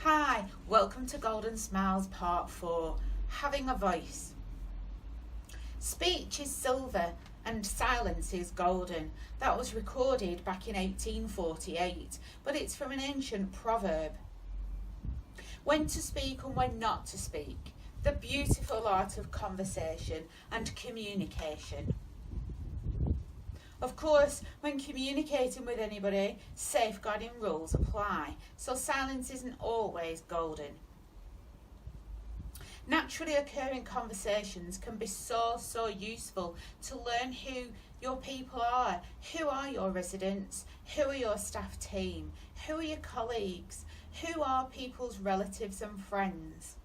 Hi, welcome to Golden Smiles Part 4, Having a Voice. Speech is silver and silence is golden. That was recorded back in 1848, but it's from an ancient proverb. When to speak and when not to speak. The beautiful art of conversation and communication. Of course, when communicating with anybody, safeguarding rules apply, so silence isn't always golden. Naturally occurring conversations can be so useful to learn who your people are. Who are your residents? Who are your staff team? Who are your colleagues? Who are people's relatives and friends?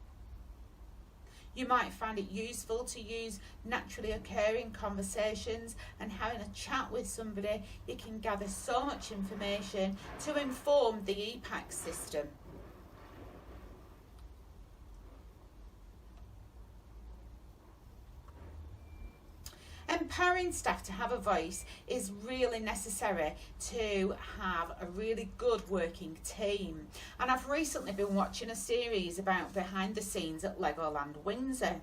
You might find it useful to use naturally occurring conversations, and having a chat with somebody, you can gather so much information to inform the EPAC system. Empowering staff to have a voice is really necessary to have a really good working team. And I've recently been watching a series about behind the scenes at Legoland Windsor.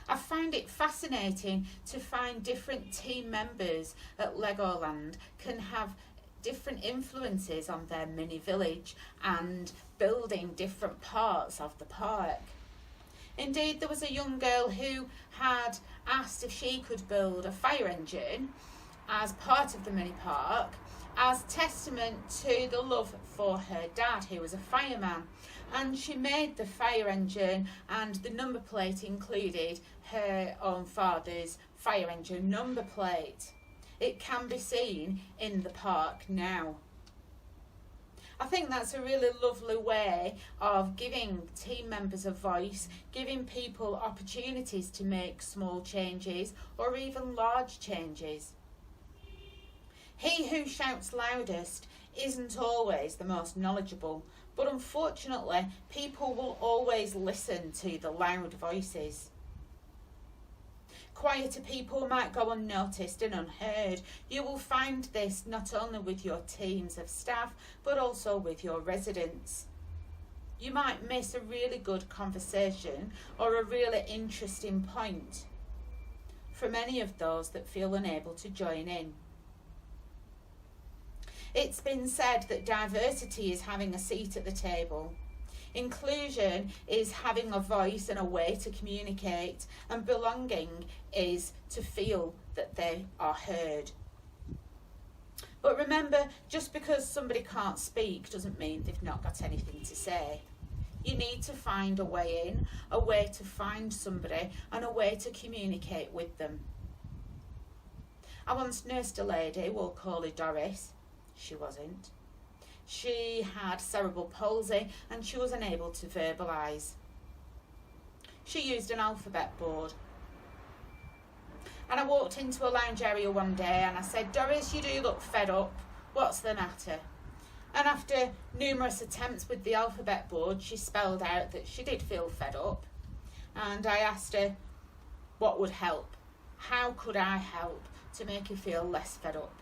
I find it fascinating to find different team members at Legoland can have different influences on their mini village and building different parts of the park. Indeed, there was a young girl who had asked if she could build a fire engine as part of the mini park as testament to the love for her dad, who was a fireman. And she made the fire engine, and the number plate included her own father's fire engine number plate. It can be seen in the park now. I think that's a really lovely way of giving team members a voice, giving people opportunities to make small changes or even large changes. He who shouts loudest isn't always the most knowledgeable, but unfortunately people will always listen to the loud voices. Quieter people might go unnoticed and unheard. You will find this not only with your teams of staff, but also with your residents. You might miss a really good conversation or a really interesting point from any of those that feel unable to join in. It's been said that diversity is having a seat at the table. Inclusion is having a voice and a way to communicate, and belonging is to feel that they are heard. But remember, just because somebody can't speak doesn't mean they've not got anything to say. You need to find a way in, a way to find somebody, and a way to communicate with them. I once nursed a lady, we'll call her Doris. She wasn't. She had cerebral palsy and she was unable to verbalise. She used an alphabet board. And I walked into a lounge area one day and I said, "Doris, you do look fed up. What's the matter?" And after numerous attempts with the alphabet board, she spelled out that she did feel fed up. And I asked her what would help. How could I help to make her feel less fed up?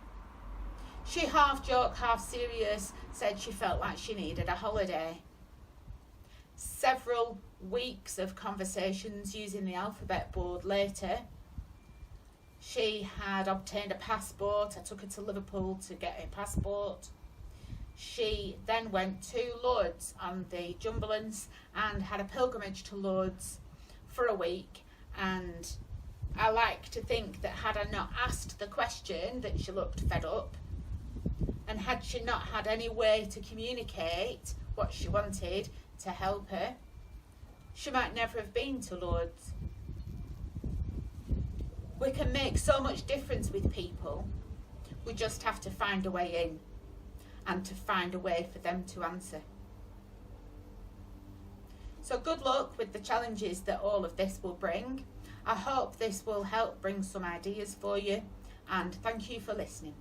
She half joke, half serious, said she felt like she needed a holiday. Several weeks of conversations using the alphabet board later, she had obtained a passport. I took her to Liverpool to get her passport. She then went to Lourdes on the Jumbulance and had a pilgrimage to Lourdes for a week. And I like to think that had I not asked the question that she looked fed up, and had she not had any way to communicate what she wanted to help her, she might never have been to Lourdes. We can make so much difference with people. We just have to find a way in and to find a way for them to answer. So good luck with the challenges that all of this will bring. I hope this will help bring some ideas for you, and thank you for listening.